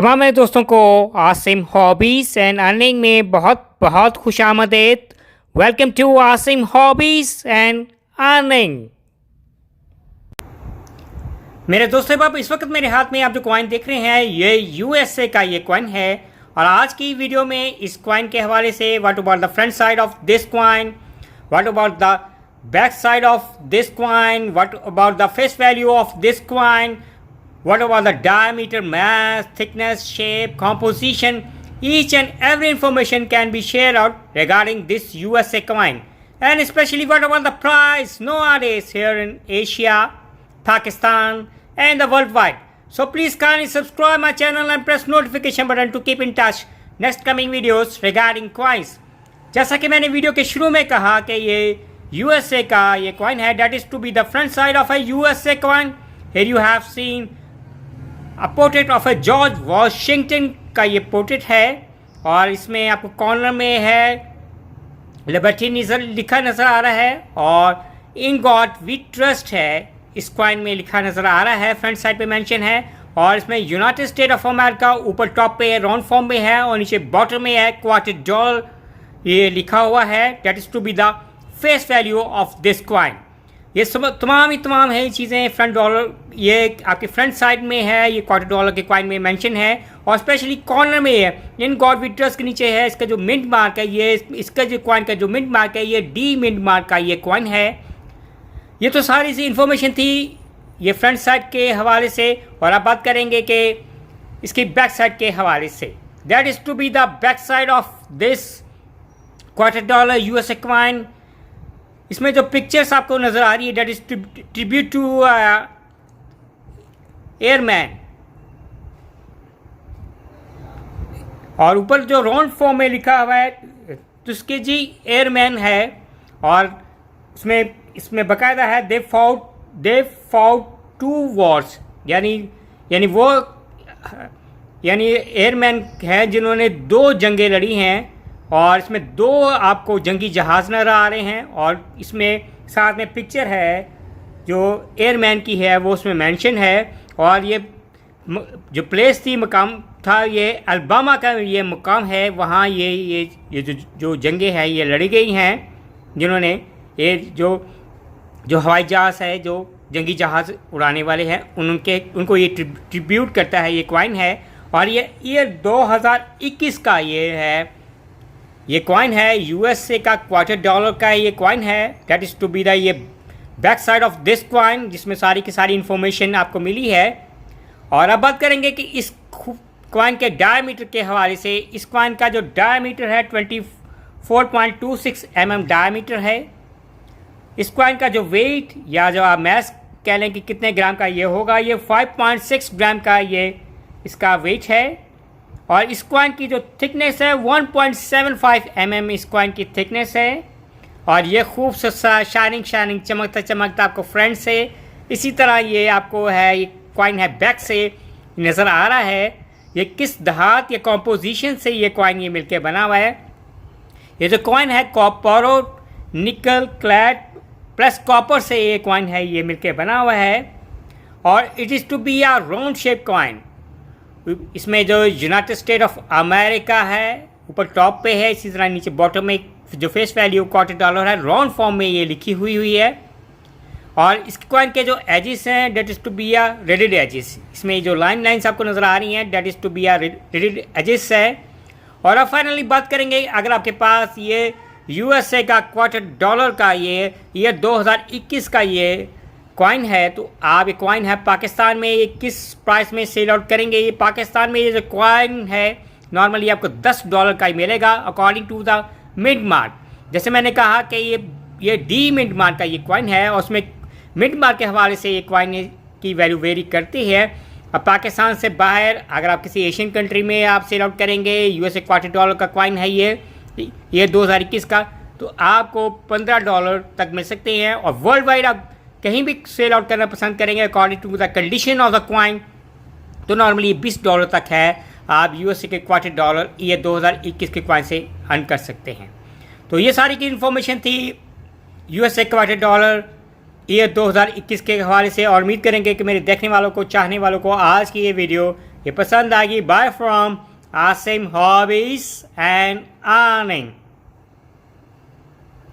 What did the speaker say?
तमाम मेरे दोस्तों को आसिम हॉबीज़ एंड अर्निंग में बहुत बहुत खुशामदीद। Welcome to Asim hobbies and earning. मेरे दोस्तों, अब इस वक्त मेरे हाथ में आप जो कॉइन देख रहे हैं ये यूएसए का ये कॉइन है। और आज की वीडियो में इस कॉइन के हवाले से what about the front side of this coin, what about the back side of this coin, what about the face value of this coin, what about the diameter, mass, thickness, shape, composition. Each and every information can be shared out regarding this USA coin, and especially what about the price nowadays here in Asia, Pakistan and the worldwide. So please kindly subscribe my channel and press notification button to keep in touch next coming videos regarding coins. जैसा कि मैंने video के शुरू में कहा कि ये USA का ये coin है, that is to be the front side of a USA coin. Here you have seen a portrait of a George Washington का ये पोर्ट्रेट है, और इसमें आपको कॉर्नर में है लिबर्टी लिखा नज़र आ रहा है, और इन गॉड वी ट्रस्ट है इस कॉइन में लिखा नज़र आ रहा है। फ्रंट साइड पे मेंशन है, और इसमें यूनाइटेड स्टेट ऑफ अमेरिका ऊपर टॉप पे राउंड फॉर्म में है, और नीचे बॉटम में है क्वार्टर डॉलर ये लिखा हुआ है। That is to be the face value of this coin. ये सब तमाम है चीज़ें फ्रंट डॉलर, ये आपके फ्रंट साइड में है, ये क्वार्टर डॉलर के कॉइन में मेंशन है, और स्पेशली कॉर्नर में है इन गॉड वी ट्रस्ट के नीचे है इसका जो मिंट मार्क है, ये इसका जो कॉइन का जो मिंट मार्क है ये डी मिंट मार्क का ये कॉइन है। ये तो सारी सी इंफॉर्मेशन थी ये फ्रंट साइड के हवाले से, और अब बात करेंगे कि इसकी बैक साइड के हवाले से। That is to be the back side of this quarter dollar USA coin. इसमें जो पिक्चर्स आपको नज़र आ रही है, that is tribute to airman, और ऊपर जो राउंड फॉर्म में लिखा हुआ है तुस्के जी एयरमैन है, और इसमें बकायदा है दे फाउट टू वॉर्स, यानी वो एयरमैन है जिन्होंने दो जंगें लड़ी हैं, और इसमें दो आपको जंगी जहाज़ नज़र आ रहे हैं, और इसमें साथ में पिक्चर है जो एयरमैन की है वो उसमें मेंशन है। और ये जो प्लेस थी, मकाम था, ये अलबामा का ये मुकाम है, वहाँ ये जो जंगें हैं ये लड़ी गई हैं, जिन्होंने ये जो हवाई जहाज़ है, जो जंगी जहाज़ उड़ाने वाले हैं, उनको ये ट्रिब्यूट करता है ये कॉइन है। और ये ईयर 2021 का ये कॉइन है, यूएसए का क्वार्टर डॉलर का ये कॉइन है। That is to be the ये back side of this coin, जिसमें सारी की सारी इन्फॉर्मेशन आपको मिली है। और अब बात करेंगे कि इस कॉइन के डायमीटर के हवाले से। इस कॉइन का जो डायमीटर है 24.26 mm डायमीटर है। इस कॉइन का जो वेट या जो आप मैस कह लें कि कितने ग्राम का ये होगा, ये 5.6 ग्राम का ये इसका वेट है। और इस कॉइन की जो थिकनेस है 1.75 mm इस कॉइन की थिकनेस है। और ये खूब सा शाइनिंग चमकता आपको फ्रंट से इसी तरह ये आपको है, ये कॉइन है बैक से नज़र आ रहा है। ये किस धात या कॉम्पोजिशन से ये कॉइन ये मिलके बना हुआ है। ये जो कॉइन है कॉपरो निकल क्लैड प्लस कॉपर से ये कॉइन है ये मिलके बना हुआ है। और it is to be a round shape coin. इसमें जो यूनाइटेड स्टेट ऑफ अमेरिका है ऊपर टॉप पे है, इसी तरह नीचे बॉटम में जो फेस वैल्यू क्वार्टर डॉलर है राउंड फॉर्म में ये लिखी हुई है। और इस कॉइन के जो एजेस हैं that is to be a reeded edges. इसमें जो लाइन्स आपको नज़र आ रही हैं that is to be a reeded edges है। और अब फाइनली बात करेंगे, अगर आपके पास ये यूएसए का क्वार्टर डॉलर का ये 2021 का ये कॉइन है, तो आप ये कॉइन है पाकिस्तान में ये किस प्राइस में सेल आउट करेंगे। ये पाकिस्तान में ये जो कॉइन है नॉर्मली आपको $10 का ही मिलेगा according to the mid mark. जैसे मैंने कहा कि ये डी मिड मार्क का ये कॉइन है, और उसमें मिड मार्क के हवाले से ये कॉइन की वैल्यू वेरी करती है। अब पाकिस्तान से बाहर अगर आप किसी एशियन कंट्री में आप सेल आउट करेंगे, यूएसए क्वार्टर डॉलर का कॉइन है ये 2021 का, तो आपको $15 तक मिल सकते हैं। और वर्ल्ड वाइड आप कहीं भी सेल आउट करना पसंद करेंगे according to the condition of the coin, तो नॉर्मली $20 तक है आप यूएसए के क्वार्टर डॉलर ये 2021 के कॉइन से अर्न कर सकते हैं। तो ये सारी की इन्फॉर्मेशन थी यूएसए क्वार्टर डॉलर ईयर 2021 के हवाले से, और उम्मीद करेंगे कि मेरे देखने वालों को, चाहने वालों को आज की ये वीडियो ये पसंद आ गई। Bye from Asim hobbies and earning.